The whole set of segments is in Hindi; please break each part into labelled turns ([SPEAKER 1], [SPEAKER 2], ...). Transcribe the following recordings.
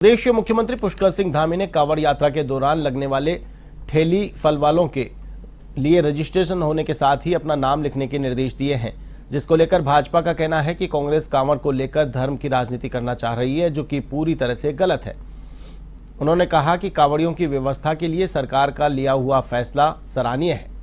[SPEAKER 1] प्रदेश के मुख्यमंत्री पुष्कर सिंह धामी ने कांवड़ यात्रा के दौरान लगने वाले ठेली फल वालों के लिए रजिस्ट्रेशन होने के साथ ही अपना नाम लिखने के निर्देश दिए हैं, जिसको लेकर भाजपा का कहना है कि कांग्रेस कांवड़ को लेकर धर्म की राजनीति करना चाह रही है, जो कि पूरी तरह से गलत है। उन्होंने कहा कि कांवड़ियों की व्यवस्था के लिए सरकार का लिया हुआ फैसला सराहनीय है।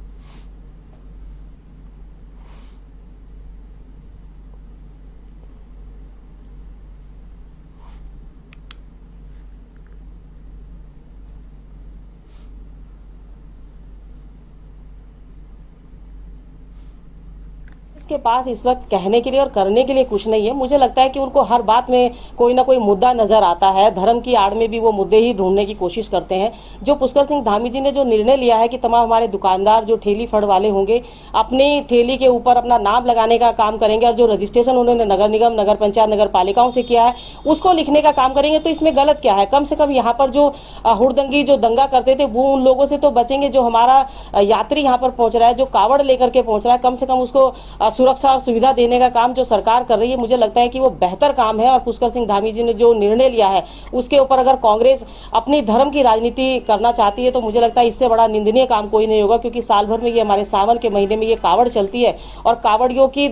[SPEAKER 2] इसके पास इस वक्त कहने के लिए और करने के लिए कुछ नहीं है। मुझे लगता है कि उनको हर बात में कोई ना कोई मुद्दा नजर आता है। धर्म की आड़ में भी वो मुद्दे ही ढूंढने की कोशिश करते हैं। जो पुष्कर सिंह धामी जी ने जो निर्णय लिया है कि तमाम हमारे दुकानदार जो ठेली फड़ वाले होंगे अपनी ठेली के ऊपर अपना नाम लगाने का काम करेंगे, और जो रजिस्ट्रेशन उन्होंने नगर निगम, नगर पंचायत, नगर पालिकाओं से किया है उसको लिखने का काम करेंगे, तो इसमें गलत क्या है। कम से कम यहाँ पर जो हुड़दंगी जो दंगा करते थे वो उन लोगों से तो बचेंगे। जो हमारा यात्री यहाँ पर पहुंच रहा है, जो कावड़ लेकर के पहुंच रहा है, कम से कम उसको सुरक्षा और सुविधा देने का काम जो सरकार कर रही है, मुझे लगता है कि वो बेहतर काम है। और पुष्कर सिंह धामी जी ने जो निर्णय लिया है उसके ऊपर अगर कांग्रेस अपनी धर्म की राजनीति करना चाहती है तो मुझे लगता है इससे बड़ा निंदनीय काम कोई नहीं होगा, क्योंकि साल भर में ये हमारे सावन के महीने में ये कावड़ चलती है, और कावड़ियों की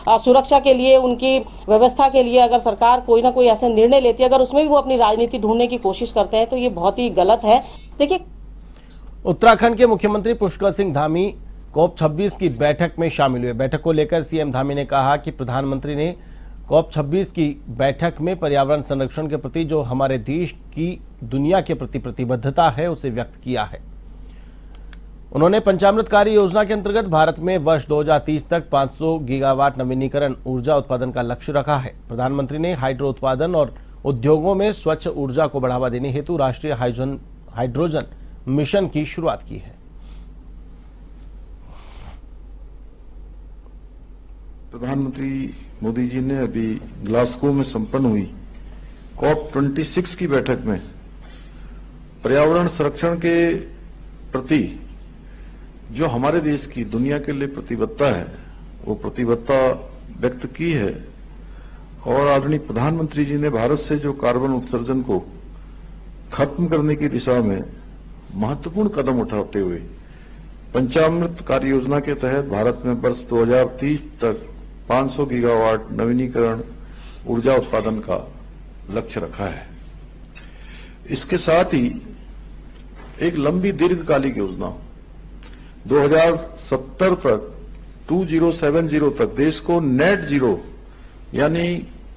[SPEAKER 2] सुरक्षा के लिए, उनकी व्यवस्था के लिए अगर सरकार कोई ना कोई ऐसे निर्णय लेती है, अगर उसमें भी वो अपनी राजनीति ढूंढने की कोशिश करते हैं तो ये बहुत ही गलत है। देखिए,
[SPEAKER 1] उत्तराखंड के मुख्यमंत्री पुष्कर सिंह धामी COP 26 की बैठक में शामिल हुए। बैठक को लेकर सीएम धामी ने कहा कि प्रधानमंत्री ने COP 26 की बैठक में पर्यावरण संरक्षण के प्रति जो हमारे देश की दुनिया के प्रति प्रतिबद्धता है उसे व्यक्त किया है। उन्होंने पंचामृत कार्य योजना के अंतर्गत भारत में वर्ष 2030 तक 500 गीगावाट नवीनीकरण ऊर्जा उत्पादन का लक्ष्य रखा है। प्रधानमंत्री ने हाइड्रो उत्पादन और उद्योगों में स्वच्छ ऊर्जा को बढ़ावा देने हेतु राष्ट्रीय हाइड्रोजन मिशन की शुरुआत की है।
[SPEAKER 3] प्रधानमंत्री मोदी जी ने अभी ग्लासगो में संपन्न हुई COP 26 की बैठक में पर्यावरण संरक्षण के प्रति जो हमारे देश की दुनिया के लिए प्रतिबद्धता है वो प्रतिबद्धता व्यक्त की है। और आदरणीय प्रधानमंत्री जी ने भारत से जो कार्बन उत्सर्जन को खत्म करने की दिशा में महत्वपूर्ण कदम उठाते हुए पंचामृत कार्य योजना के तहत भारत में वर्ष 2030 तक 500 गीगावाट नवीनीकरण ऊर्जा उत्पादन का लक्ष्य रखा है। इसके साथ ही एक लंबी दीर्घकालिक योजना 2070 तक 2070 तक देश को नेट जीरो यानी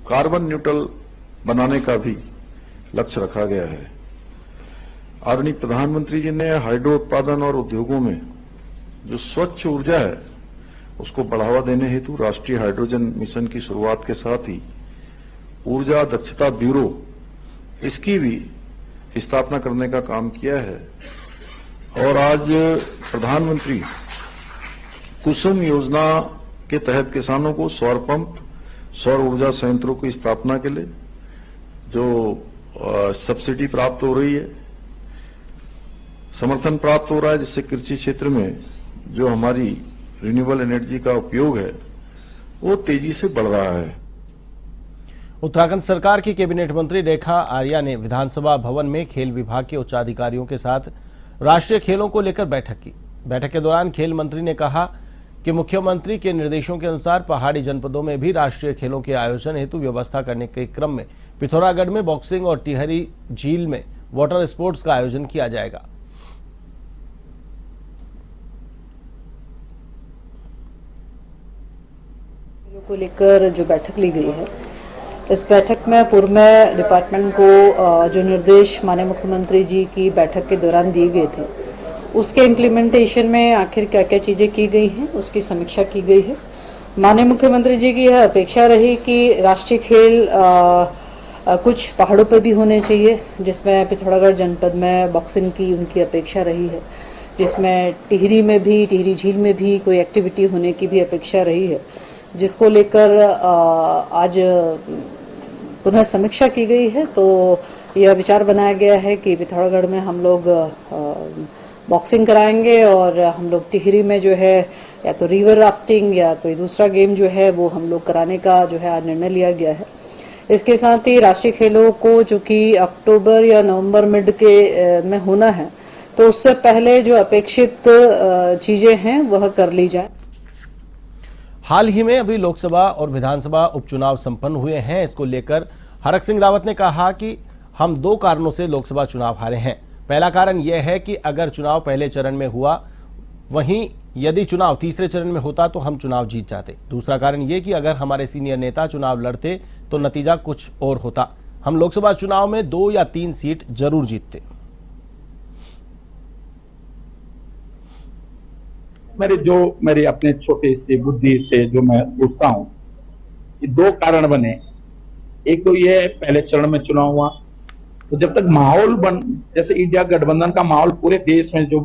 [SPEAKER 3] कार्बन न्यूट्रल बनाने का भी लक्ष्य रखा गया है। आदरणीय प्रधानमंत्री जी ने हाइड्रो उत्पादन और उद्योगों में जो स्वच्छ ऊर्जा है उसको बढ़ावा देने हेतु राष्ट्रीय हाइड्रोजन मिशन की शुरुआत के साथ ही ऊर्जा दक्षता ब्यूरो इसकी भी स्थापना करने का काम किया है। और आज प्रधानमंत्री कुसुम योजना के तहत किसानों को सौर पंप, सौर ऊर्जा संयंत्रों की स्थापना के लिए जो सब्सिडी प्राप्त हो रही है, समर्थन प्राप्त हो रहा है, जिससे कृषि क्षेत्र में जो हमारी रिन्यूएबल एनर्जी का उपयोग है वो तेजी से बढ़ रहा है।
[SPEAKER 1] उत्तराखंड सरकार की कैबिनेट मंत्री रेखा आर्या ने विधानसभा भवन में खेल विभाग के उच्चाधिकारियों के साथ राष्ट्रीय खेलों को लेकर बैठक की। बैठक के दौरान खेल मंत्री ने कहा कि मुख्यमंत्री के निर्देशों के अनुसार पहाड़ी जनपदों में भी राष्ट्रीय खेलों के आयोजन हेतु व्यवस्था करने के क्रम में पिथौरागढ़ में बॉक्सिंग और टिहरी झील में वाटर स्पोर्ट्स का आयोजन किया जाएगा।
[SPEAKER 4] को लेकर जो बैठक ली गई है, इस बैठक में पूर्व में डिपार्टमेंट को जो निर्देश माननीय मुख्यमंत्री जी की बैठक के दौरान दिए गए थे उसके इम्प्लीमेंटेशन में आखिर क्या क्या चीज़ें की गई हैं उसकी समीक्षा की गई है। माननीय मुख्यमंत्री जी की यह अपेक्षा रही कि राष्ट्रीय खेल कुछ पहाड़ों पर भी होने चाहिए, जिसमें पिथौरागढ़ जनपद में बॉक्सिंग की उनकी अपेक्षा रही है, जिसमें टिहरी में भी, टिहरी झील में भी कोई एक्टिविटी होने की भी अपेक्षा रही है, जिसको लेकर आज पुनः समीक्षा की गई है। तो यह विचार बनाया गया है कि पिथौरागढ़ में हम लोग बॉक्सिंग कराएंगे और हम लोग टिहरी में जो है या तो रिवर राफ्टिंग या कोई दूसरा गेम जो है वो हम लोग कराने का जो है आज निर्णय लिया गया है। इसके साथ ही राष्ट्रीय खेलों को जो कि अक्टूबर या नवंबर मिड के में होना है, तो उससे पहले जो अपेक्षित चीजें हैं वह कर ली जाए।
[SPEAKER 1] हाल ही में अभी लोकसभा और विधानसभा उपचुनाव संपन्न हुए हैं। इसको लेकर हरक सिंह रावत ने कहा कि हम 2 कारणों से लोकसभा चुनाव हारे हैं। पहला कारण यह है कि अगर चुनाव पहले चरण में हुआ, वहीं यदि चुनाव तीसरे चरण में होता तो हम चुनाव जीत जाते। दूसरा कारण यह कि अगर हमारे सीनियर नेता चुनाव लड़ते तो नतीजा कुछ और होता। हम लोकसभा चुनाव में 2 या 3 सीट जरूर जीतते।
[SPEAKER 5] मेरी अपने छोटे से बुद्धि से जो मैं सोचता हूं कि 2 कारण बने। एक तो ये पहले चरण में चुनाव हुआ, तो जब तक माहौल जैसे इंडिया गठबंधन का माहौल पूरे देश में जो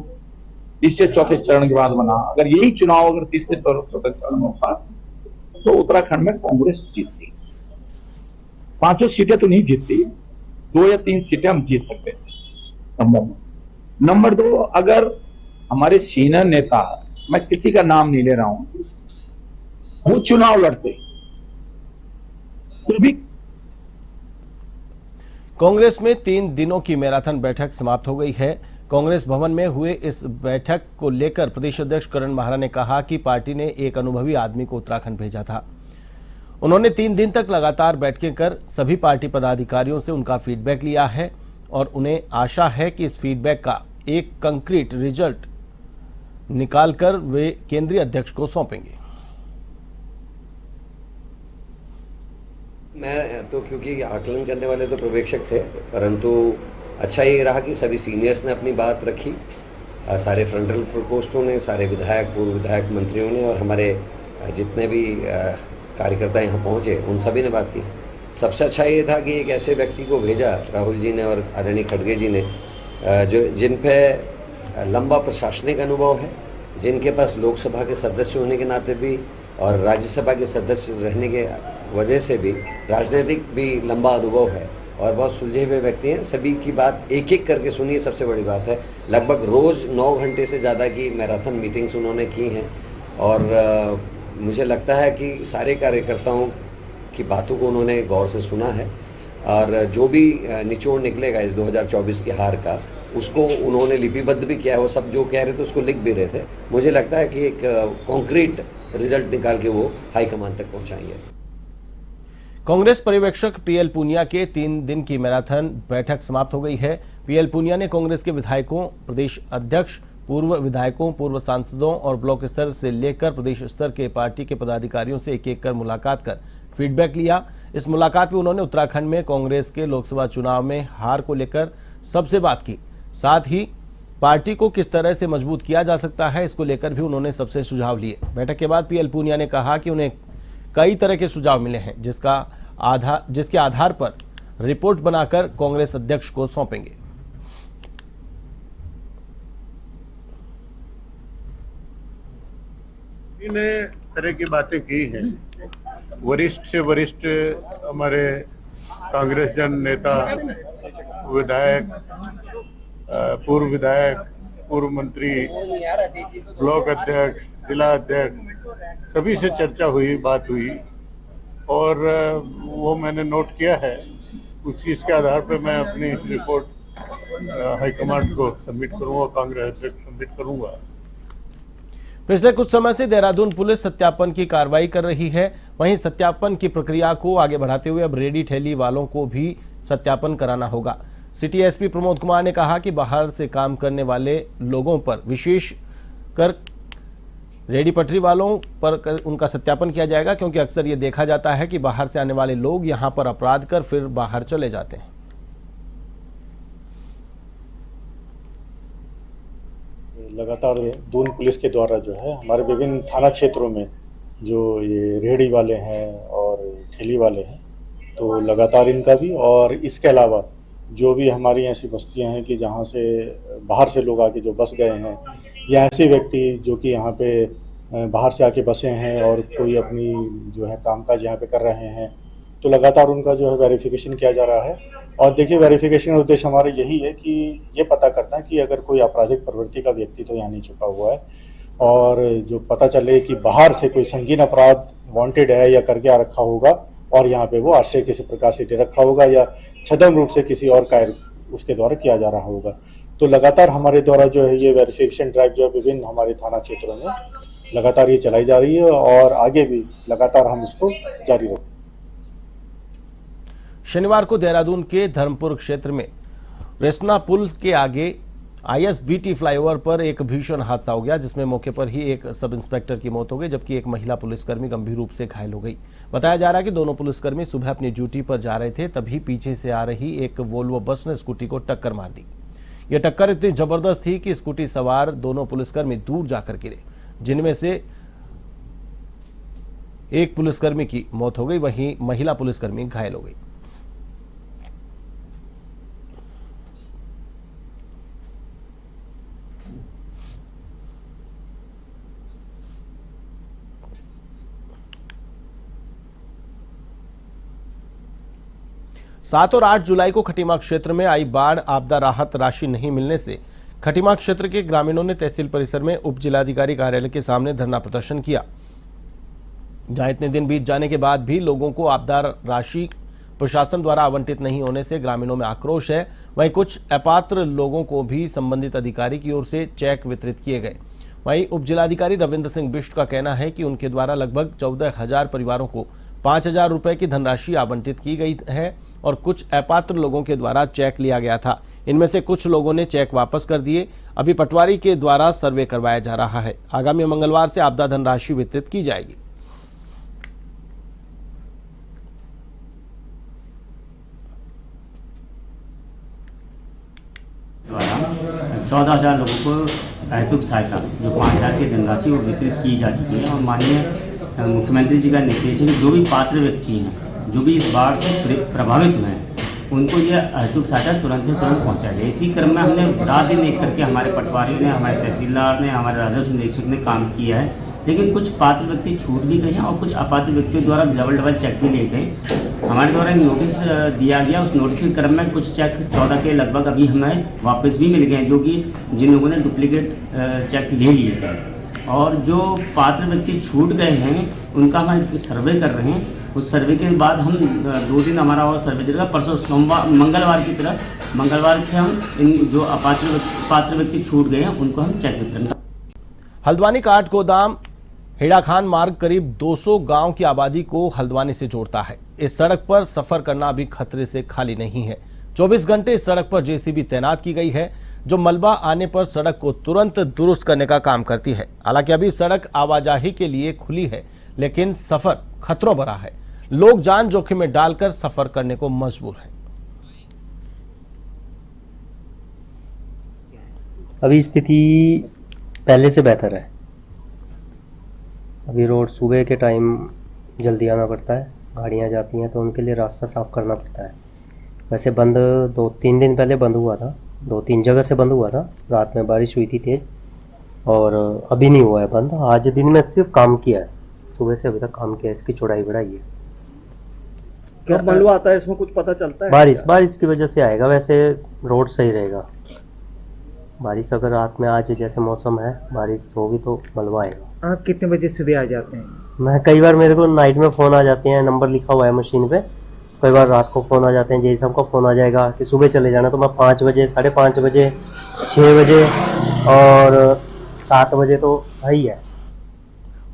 [SPEAKER 5] तीसरे चौथे चरण के बाद बना, अगर यही चुनाव अगर तीसरे चौथे चरण में होता तो उत्तराखंड में कांग्रेस जीतती। 5 सीटें तो नहीं जीतती, 2 या 3 सीटें हम जीत सकते थे। नंबर 2, अगर हमारे सीनियर नेता, मैं किसी का नाम नहीं ले रहा हूं, वो चुनाव लड़ते तो भी।
[SPEAKER 1] कांग्रेस में 3 दिनों की मैराथन बैठक समाप्त हो गई है। कांग्रेस भवन में हुए इस बैठक को लेकर प्रदेश अध्यक्ष करण माहरा ने कहा कि पार्टी ने एक अनुभवी आदमी को उत्तराखंड भेजा था। उन्होंने 3 दिन तक लगातार बैठकें कर सभी पार्टी पदाधिकारियों से उनका फीडबैक लिया है और उन्हें आशा है कि इस फीडबैक का एक कंक्रीट रिजल्ट निकालकर वे केंद्रीय अध्यक्ष को सौंपेंगे।
[SPEAKER 6] मैं तो, क्योंकि आकलन करने वाले तो पर्यवेक्षक थे, परंतु अच्छा ये रहा कि सभी सीनियर्स ने अपनी बात रखी। सारे फ्रंटल प्रकोष्ठों ने, सारे विधायक, पूर्व विधायक, मंत्रियों ने और हमारे जितने भी कार्यकर्ता यहाँ पहुँचे उन सभी ने बात की। सबसे अच्छा ये था कि एक ऐसे व्यक्ति को भेजा राहुल जी ने और आदरणीय खड़गे जी ने, जिन पे लंबा प्रशासनिक अनुभव है, जिनके पास लोकसभा के सदस्य होने के नाते भी और राज्यसभा के सदस्य रहने के वजह से भी राजनीतिक भी लंबा अनुभव है और बहुत सुलझे हुए व्यक्ति हैं। सभी की बात एक एक करके सुनिए, सबसे बड़ी बात है। लगभग रोज़ 9 घंटे से ज़्यादा की मैराथन मीटिंग्स उन्होंने की हैं और मुझे लगता है कि सारे कार्यकर्ताओं की बातों को उन्होंने गौर से सुना है और जो भी निचोड़ निकलेगा इस 2024 की हार का, उसको उन्होंने लिपिबद्ध भी किया है। वो सब जो कह रहे थे उसको लिख भी रहे थे। मुझे लगता है कि एक कॉन्क्रीट रिजल्ट निकाल के वो हाईकमान तक पहुंचाएंगे।
[SPEAKER 1] कांग्रेस पर्यवेक्षक पीएल पूनिया के 3 दिन की मैराथन बैठक समाप्त हो गई है। पीएल पूनिया ने कांग्रेस के विधायकों, प्रदेश अध्यक्ष, पूर्व विधायकों, पूर्व सांसदों और ब्लॉक स्तर से लेकर प्रदेश स्तर के पार्टी के पदाधिकारियों से एक-एक कर मुलाकात कर फीडबैक लिया। इस मुलाकात में उन्होंने उत्तराखंड में कांग्रेस के लोकसभा चुनाव में हार को लेकर सबसे बात की। साथ ही पार्टी को किस तरह से मजबूत किया जा सकता है, इसको लेकर भी उन्होंने सबसे सुझाव लिए। बैठक के बाद पीएल पूनिया ने कहा कि उन्हें कई तरह के सुझाव मिले हैं, जिसके आधार पर रिपोर्ट बनाकर कांग्रेस अध्यक्ष को सौंपेंगे।
[SPEAKER 7] इन्हें तरह की बातें की हैं। वरिष्ठ से वरिष्ठ हमारे कांग्रेस जन नेता, विधायक, पूर्व विधायक, पूर्व मंत्री, ब्लॉक अध्यक्ष, जिला अध्यक्ष, सभी से चर्चा हुई, बात हुई और वो मैंने नोट किया है। उस चीज़ के आधार पर मैं अपनी रिपोर्ट हाईकमांड को सबमिट करूंगा, कांग्रेस अध्यक्ष सबमिट करूंगा।
[SPEAKER 1] पिछले कुछ समय से देहरादून पुलिस सत्यापन की कार्रवाई कर रही है। वहीं सत्यापन की प्रक्रिया को आगे बढ़ाते हुए अब रेडी ठेली वालों को भी सत्यापन कराना होगा। सिटी एसपी प्रमोद कुमार ने कहा कि बाहर से काम करने वाले लोगों पर, विशेष कर रेडी पटरी वालों पर उनका सत्यापन किया जाएगा, क्योंकि अक्सर ये देखा जाता है कि बाहर से आने वाले लोग यहां पर अपराध कर फिर बाहर चले जाते हैं।
[SPEAKER 8] लगातार दून पुलिस के द्वारा जो है हमारे विभिन्न थाना क्षेत्रों में जो ये रेहड़ी वाले हैं और ठेली वाले हैं, तो लगातार इनका भी, और इसके अलावा जो भी हमारी ऐसी बस्तियां हैं कि जहां से बाहर से लोग आके जो बस गए हैं, या ऐसे व्यक्ति जो कि यहाँ पे बाहर से आके बसे हैं और कोई अपनी जो है कामकाज यहाँ पे कर रहे हैं, तो लगातार उनका जो है वेरिफिकेशन किया जा रहा है। और देखिए, वेरिफिकेशन का उद्देश्य हमारा यही है कि ये पता करना है कि अगर कोई आपराधिक प्रवृत्ति का व्यक्ति तो यहाँ नहीं छुपा हुआ है, और जो पता चले कि बाहर से कोई संगीन अपराध वांटेड है या करके आ रखा होगा, और यहाँ पे वो आश्रय किसी प्रकार से दे रखा होगा या छद्म रूप से किसी और कार्य उसके द्वारा किया जा रहा होगा। तो लगातार हमारे द्वारा जो है ये वेरिफिकेशन ड्राइव जो है विभिन्न हमारे थाना क्षेत्रों में लगातार ये चलाई जा रही है और आगे भी लगातार हम इसको जारी रखेंगे।
[SPEAKER 1] शनिवार को देहरादून के धर्मपुर क्षेत्र में रेस्पना पुल के आगे ISBT फ्लाईओवर पर एक भीषण हादसा हो गया, जिसमें मौके पर ही एक सब इंस्पेक्टर की मौत हो गई, जबकि एक महिला पुलिसकर्मी गंभीर रूप से घायल हो गई। बताया जा रहा है कि दोनों पुलिसकर्मी सुबह अपनी ड्यूटी पर जा रहे थे, तभी पीछे से आ रही एक वोल्वो बस ने स्कूटी को टक्कर मार दी। यह टक्कर इतनी जबरदस्त थी कि स्कूटी सवार दोनों पुलिसकर्मी दूर जाकर गिरे, जिनमें से एक पुलिसकर्मी की मौत हो गई, वहीं महिला पुलिसकर्मी घायल हो गई। सात और 8 जुलाई को खटीमा क्षेत्र में आई बाढ़ आपदा राहत राशि नहीं मिलने से खटीमा क्षेत्र के ग्रामीणों ने तहसील परिसर में उप जिलाधिकारी कार्यालय के सामने धरना प्रदर्शन किया, जहां इतने दिन बीत जाने के बाद भी लोगों को आपदा राशि प्रशासन द्वारा आवंटित नहीं होने से ग्रामीणों में आक्रोश है। वहीं कुछ अपात्र लोगों को भी संबंधित अधिकारी की ओर से चेक वितरित किए गए। वहीं उप जिलाधिकारी रविंद्र सिंह बिष्ट का कहना है कि उनके द्वारा लगभग 14,000 परिवारों को 5,000 रुपए की धनराशि आवंटित की गई है और कुछ अपात्र लोगों के द्वारा चेक लिया गया था। इनमें से कुछ लोगों ने चेक वापस कर दिए। अभी पटवारी के द्वारा सर्वे करवाया जा रहा है। आगामी मंगलवार से आपदा धनराशि वितरित की जाएगी।
[SPEAKER 9] द्वारा 14,000 लोगों को आर्थिक सहायता जो 5,000 की धनराशि वो वितरित की जा चुकी है और माननीय मुख्यमंत्री जी का निर्देश है कि जो भी पात्र व्यक्ति हैं, जो भी इस बाढ़ से प्रभावित हुए हैं, उनको ये आर्थिक सहायता तुरंत से तुरंत पहुँचा जाए। इसी क्रम में हमने रात दिन एक करके हमारे पटवारियों ने, हमारे तहसीलदार ने, हमारे राजस्व निरीक्षक ने काम किया है, लेकिन कुछ पात्र व्यक्ति छूट भी गए हैं और कुछ अपात्र व्यक्तियों द्वारा डबल चेक भी ले गए। हमारे द्वारा एक नोटिस दिया गया, उस नोटिस के क्रम में कुछ चेक 14 के लगभग अभी हमें वापस भी मिल गए, जो कि जिन लोगों ने डुप्लीकेट चेक ले लिए हैं। और जो पात्र व्यक्ति छूट गए हैं उनका हम सर्वे कर रहे हैं। उस सर्वे के बाद हम 2 दिन हमारा और सर्वे चलेगा। परसों सोमवार मंगलवार की तरफ मंगलवार से हम इन जो पात्र व्यक्ति छूट गए हैं उनको हम चेक वितरण।
[SPEAKER 1] हल्द्वानी काठ गोदाम हेड़ाखान मार्ग करीब 200 गांव की आबादी को हल्द्वानी से जोड़ता है। इस सड़क पर सफर करना अभी खतरे से खाली नहीं है। 24 घंटे इस सड़क पर जेसीबी तैनात की गई है, जो मलबा आने पर सड़क को तुरंत दुरुस्त करने का काम करती है। हालांकि अभी सड़क आवाजाही के लिए खुली है, लेकिन सफर खतरों भरा है। लोग जान जोखिम में डालकर सफर करने को मजबूर हैं।
[SPEAKER 10] अभी स्थिति पहले से बेहतर है। अभी रोड सुबह के टाइम जल्दी आना पड़ता है, गाड़ियां जाती हैं तो उनके लिए रास्ता साफ करना पड़ता है। वैसे बंद 2-3 दिन पहले बंद हुआ था, 2-3 जगह से बंद हुआ था। रात में बारिश हुई थी तेज और अभी नहीं हुआ है बंद। आज दिन में सिर्फ काम किया है, सुबह से अभी तक काम किया है। इसकी चौड़ाई बढ़ाई है।
[SPEAKER 11] क्या मलबा आता है इसमें कुछ पता चलता है?
[SPEAKER 10] बारिश की वजह से आएगा। वैसे रोड सही रहेगा। बारिश अगर रात में आज जैसे मौसम है, बारिश होगी तो मलबा आएगा।
[SPEAKER 11] आप कितने बजे सुबह आ जाते हैं?
[SPEAKER 10] मैं कई बार मेरे को नाइट में फ़ोन आ जाते हैं, नंबर लिखा हुआ है मशीन पे। कई बार रात को फ़ोन आ जाते हैं, जैसे सबका फ़ोन आ जाएगा कि सुबह चले जाना, तो मैं 5 बजे, 5:30 बजे, 6 बजे और 7 बजे तो भाई है।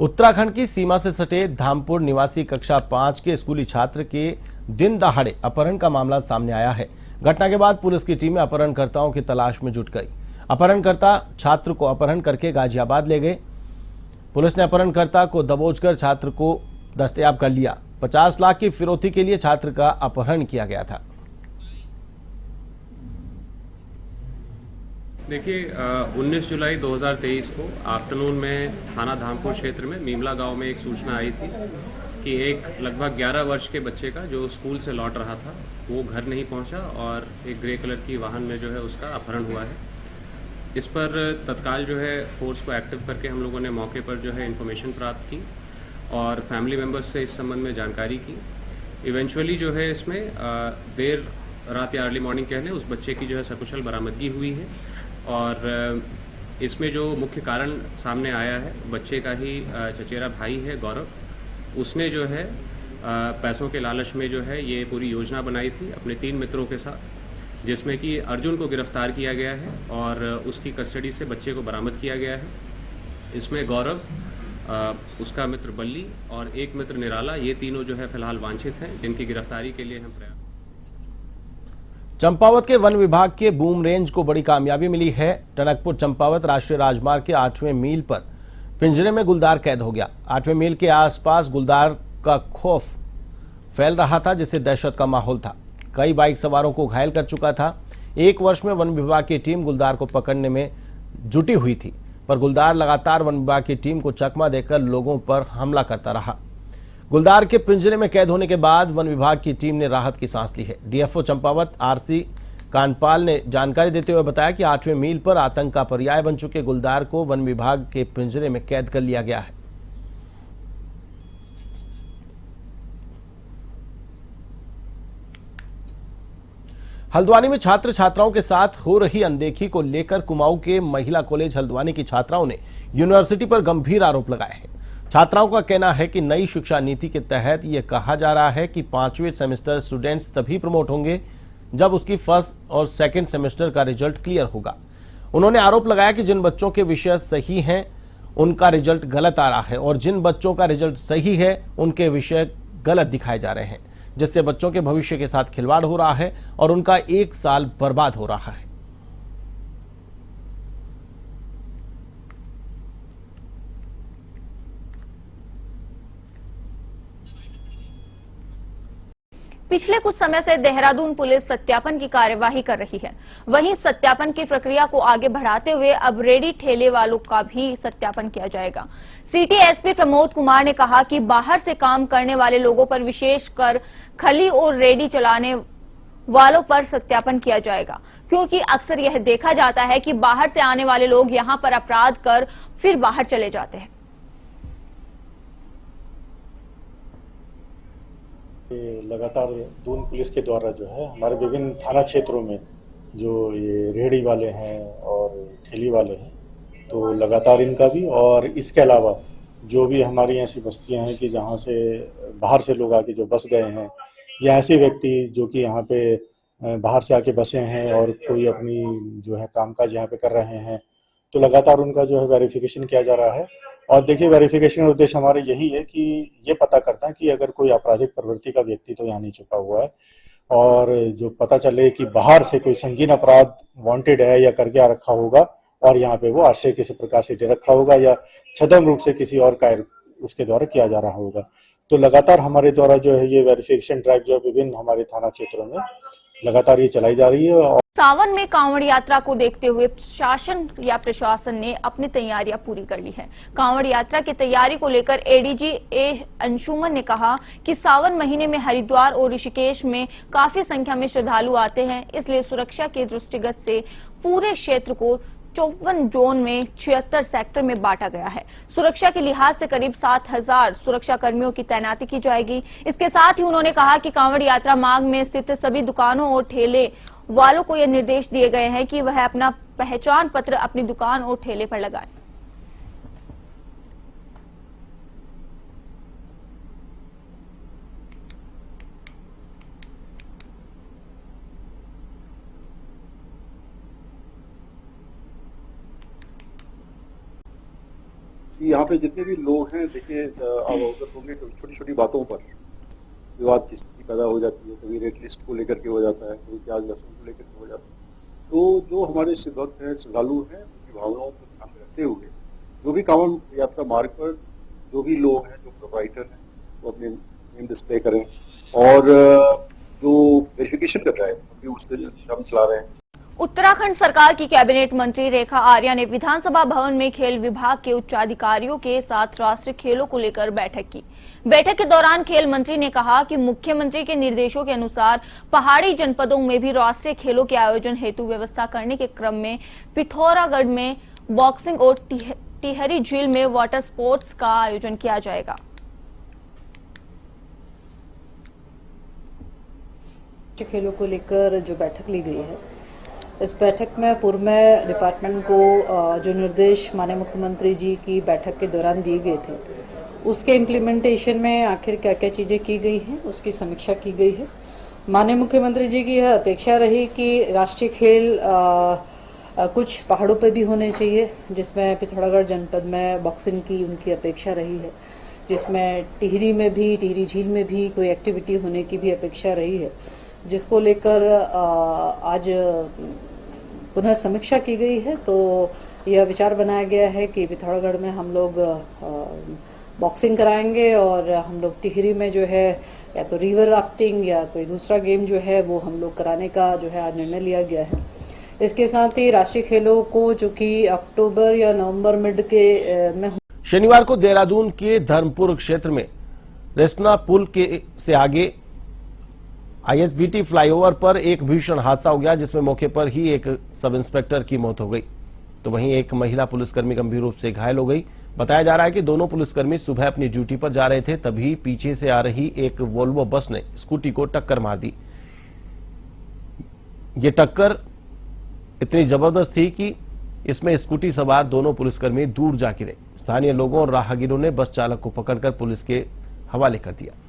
[SPEAKER 1] उत्तराखंड की सीमा से सटे धामपुर निवासी कक्षा 5 के स्कूली छात्र के दिन दहाड़े अपहरण का मामला सामने आया है। घटना के बाद पुलिस की टीमें अपहरणकर्ताओं की तलाश में जुट गई। अपहरणकर्ता छात्र को अपहरण करके गाजियाबाद ले गए। पुलिस ने अपहरणकर्ता को दबोचकर छात्र को दस्तयाब कर लिया। 50 लाख की फिरौती के लिए छात्र का अपहरण किया गया था।
[SPEAKER 12] देखिए 19 जुलाई 2023 को आफ्टरनून में थाना धामपुर क्षेत्र में मीमला गांव में एक सूचना आई थी कि एक लगभग 11 वर्ष के बच्चे का जो स्कूल से लौट रहा था वो घर नहीं पहुंचा और एक ग्रे कलर की वाहन में जो है उसका अपहरण हुआ है। इस पर तत्काल जो है फोर्स को एक्टिव करके हम लोगों ने मौके पर जो है इन्फॉर्मेशन प्राप्त की और फैमिली मेम्बर्स से इस संबंध में जानकारी की। इवेंचुअली जो है इसमें देर रात या अर्ली मॉर्निंग कहने उस बच्चे की जो है सकुशल बरामदगी हुई है और इसमें जो मुख्य कारण सामने आया है, बच्चे का ही चचेरा भाई है गौरव, उसने जो है पैसों के लालच में जो है ये पूरी योजना बनाई थी अपने 3 मित्रों के साथ, जिसमें कि अर्जुन को गिरफ्तार किया गया है और उसकी कस्टडी से बच्चे को बरामद किया गया है। इसमें गौरव, उसका मित्र बल्ली और एक मित्र निराला, ये तीनों जो है फिलहाल वांछित हैं, जिनकी गिरफ्तारी के लिए हम प्रयास।
[SPEAKER 1] चंपावत के वन विभाग के बूम रेंज को बड़ी कामयाबी मिली है। टनकपुर चंपावत राष्ट्रीय राजमार्ग के 8वें मील पर पिंजरे में गुलदार कैद हो गया। 8वें मील के आसपास गुलदार का खौफ फैल रहा था, जिससे दहशत का माहौल था। कई बाइक सवारों को घायल कर चुका था। 1 वर्ष में वन विभाग की टीम गुलदार को पकड़ने में जुटी हुई थी, पर गुलदार लगातार वन विभाग की टीम को चकमा देकर लोगों पर हमला करता रहा। गुलदार के पिंजरे में कैद होने के बाद वन विभाग की टीम ने राहत की सांस ली है। डीएफओ चंपावत आरसी कानपाल ने जानकारी देते हुए बताया कि 8वें मील पर आतंक का पर्याय बन चुके गुलदार को वन विभाग के पिंजरे में कैद कर लिया गया है। हल्द्वानी में छात्र छात्राओं के साथ हो रही अनदेखी को लेकर कुमाऊं के महिला कॉलेज हल्द्वानी की छात्राओं ने यूनिवर्सिटी पर गंभीर आरोप लगाए हैं। छात्राओं का कहना है कि नई शिक्षा नीति के तहत यह कहा जा रहा है कि 5वें सेमेस्टर स्टूडेंट्स तभी प्रमोट होंगे जब उसकी फर्स्ट और सेकंड सेमेस्टर का रिजल्ट क्लियर होगा। उन्होंने आरोप लगाया कि जिन बच्चों के विषय सही हैं उनका रिजल्ट गलत आ रहा है और जिन बच्चों का रिजल्ट सही है उनके विषय गलत दिखाए जा रहे हैं, जिससे बच्चों के भविष्य के साथ खिलवाड़ हो रहा है और उनका 1 साल बर्बाद हो रहा है।
[SPEAKER 13] पिछले कुछ समय से देहरादून पुलिस सत्यापन की कार्यवाही कर रही है। वहीं सत्यापन की प्रक्रिया को आगे बढ़ाते हुए अब रेडी ठेले वालों का भी सत्यापन किया जाएगा। सिटी एसपी प्रमोद कुमार ने कहा कि बाहर से काम करने वाले लोगों पर विशेषकर खली और रेडी चलाने वालों पर सत्यापन किया जाएगा, क्योंकि अक्सर यह देखा जाता है कि बाहर से आने वाले लोग यहां पर अपराध कर फिर बाहर चले जाते हैं।
[SPEAKER 8] लगातार दून पुलिस के द्वारा जो है हमारे विभिन्न थाना क्षेत्रों में जो ये रेहड़ी वाले हैं और ठेली वाले हैं, तो लगातार इनका भी, और इसके अलावा जो भी हमारी ऐसी बस्तियां हैं कि जहां से बाहर से लोग आके जो बस गए हैं या ऐसे व्यक्ति जो कि यहाँ पे बाहर से आके बसे हैं और कोई अपनी जो है कामकाज यहाँ पे कर रहे हैं, तो लगातार उनका जो है वेरिफिकेशन किया जा रहा है। और देखिए, वेरिफिकेशन का उद्देश्य हमारे यही है कि ये पता करता है कि अगर कोई आपराधिक प्रवृत्ति का व्यक्ति तो यहाँ नहीं छुपा हुआ है, और जो पता चले कि बाहर से कोई संगीन अपराध वांटेड है या करके आ रखा होगा और यहाँ पे वो आश्रय किसी प्रकार से दे रखा होगा या छद्म रूप से किसी और कार्य उसके द्वारा किया जा रहा होगा। तो लगातार हमारे द्वारा जो है ये वेरिफिकेशन ड्राइव जो विभिन्न हमारे थाना क्षेत्रों में लगातार ये चलाई जा रही है। और
[SPEAKER 13] सावन में कांवड़ यात्रा को देखते हुए शासन या प्रशासन ने अपनी तैयारियां पूरी कर ली है। कांवड़ यात्रा की तैयारी को लेकर एडीजी ए अंशुमन ने कहा कि सावन महीने में हरिद्वार और ऋषिकेश में काफी संख्या में श्रद्धालु आते हैं, इसलिए सुरक्षा के दृष्टिगत से पूरे क्षेत्र को 54 जोन में 76 सेक्टर में बांटा गया है। सुरक्षा के लिहाज से करीब 7000 सुरक्षा कर्मियों की तैनाती की जाएगी। इसके साथ ही उन्होंने कहा कि कांवड़ यात्रा मार्ग में स्थित सभी दुकानों और ठेले वालों को यह निर्देश दिए गए हैं कि वह अपना पहचान पत्र अपनी दुकान और ठेले पर लगाएं।
[SPEAKER 14] यहाँ पे जितने भी लोग हैं, देखिए आप अवगत होंगे, छोटी छोटी बातों पर विवाद की पैदा हो जाती है। कभी रेट लिस्ट को लेकर के हो जाता है, कभी प्याज लहसुन को लेकर के हो जाता है। तो जो हमारे भक्त हैं, श्रद्धालु हैं, उनकी भावनाओं को ध्यान में रखते हुए जो भी कांवड़ यात्रा मार्ग पर जो भी लोग हैं, जो प्रोप्राइटर हैं, वो अपने नेम डिस्प्ले करें, और जो वेरिफिकेशन कर रहा है अभी उसके हम चला रहे हैं।
[SPEAKER 13] उत्तराखंड सरकार की कैबिनेट मंत्री रेखा आर्या ने विधानसभा भवन में खेल विभाग के उच्चाधिकारियों के साथ राष्ट्रीय खेलों को लेकर बैठक की। बैठक के दौरान खेल मंत्री ने कहा कि मुख्यमंत्री के निर्देशों के अनुसार पहाड़ी जनपदों में भी राष्ट्रीय खेलों के आयोजन हेतु व्यवस्था करने के क्रम में पिथौरागढ़ में बॉक्सिंग और टिहरी झील में वाटर स्पोर्ट्स का आयोजन किया जाएगा।
[SPEAKER 4] खेलों को लेकर जो बैठक ली गई है, इस बैठक में पूर्व में डिपार्टमेंट को जो निर्देश माननीय मुख्यमंत्री जी की बैठक के दौरान दिए गए थे, उसके इम्प्लीमेंटेशन में आखिर क्या क्या चीज़ें की गई हैं उसकी समीक्षा की गई है। माननीय मुख्यमंत्री जी की यह अपेक्षा रही कि राष्ट्रीय खेल कुछ पहाड़ों पर भी होने चाहिए, जिसमें पिथौरागढ़ जनपद में बॉक्सिंग की उनकी अपेक्षा रही है, जिसमें टिहरी में भी, टिहरी झील में भी कोई एक्टिविटी होने की भी अपेक्षा रही है, जिसको लेकर आज पुनः समीक्षा की गई है। तो यह विचार बनाया गया है कि पिथौरागढ़ में हम लोग बॉक्सिंग कराएंगे और हम लोग टिहरी में जो है या तो रिवर राफ्टिंग या कोई दूसरा गेम जो है वो हम लोग कराने का जो है आज निर्णय लिया गया है। इसके साथ ही राष्ट्रीय खेलों को जो कि अक्टूबर या नवंबर मिड के में
[SPEAKER 1] शनिवार को देहरादून के धर्मपुर क्षेत्र में रेस्पना पुल के से आगे आईएसबीटी फ्लाईओवर पर एक भीषण हादसा हो गया, जिसमें मौके पर ही एक सब इंस्पेक्टर की मौत हो गई, तो वहीं एक महिला पुलिसकर्मी गंभीर रूप से घायल हो गई। बताया जा रहा है कि दोनों पुलिसकर्मी सुबह अपनी ड्यूटी पर जा रहे थे, तभी पीछे से आ रही एक वोल्वो बस ने स्कूटी को टक्कर मार दी। ये टक्कर इतनी जबरदस्त थी कि इसमें स्कूटी सवार दोनों पुलिसकर्मी दूर जा गिरे। स्थानीय लोगों और राहगीरों ने बस चालक को पकड़कर पुलिस के हवाले कर दिया।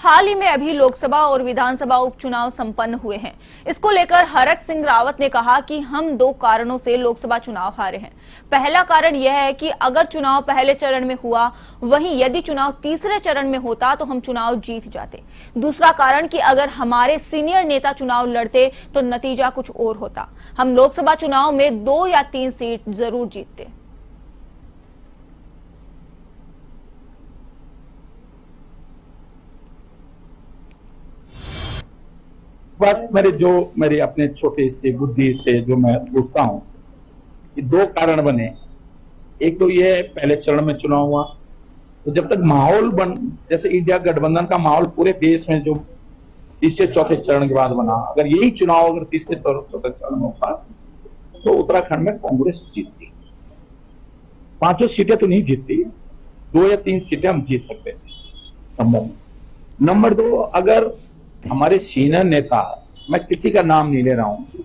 [SPEAKER 13] हाल ही में अभी लोकसभा और विधानसभा उपचुनाव संपन्न हुए हैं। इसको लेकर हरक सिंह रावत ने कहा कि हम 2 कारणों से लोकसभा चुनाव हारे हैं। पहला कारण यह है कि अगर चुनाव पहले चरण में हुआ, वहीं यदि चुनाव तीसरे चरण में होता तो हम चुनाव जीत जाते। दूसरा कारण कि अगर हमारे सीनियर नेता चुनाव लड़ते तो नतीजा कुछ और होता। हम लोकसभा चुनाव में 2 या 3 सीट जरूर जीतते।
[SPEAKER 5] बात मेरी अपने छोटे से बुद्धि से जो मैं सोचता हूं कि 2 कारण बने। एक तो ये पहले चरण में चुनाव हुआ, तो जब तक माहौल जैसे इंडिया गठबंधन का माहौल पूरे देश में जो तीसरे चौथे चरण के बाद बना, अगर यही चुनाव अगर तीसरे चौथे चरण में होता तो उत्तराखंड में कांग्रेस जीतती। 5 सीटें तो नहीं जीतती, 2 या 3 सीटें हम जीत सकते थे। नंबर 2, अगर हमारे सीनियर नेता, मैं किसी का नाम नहीं ले रहा हूं,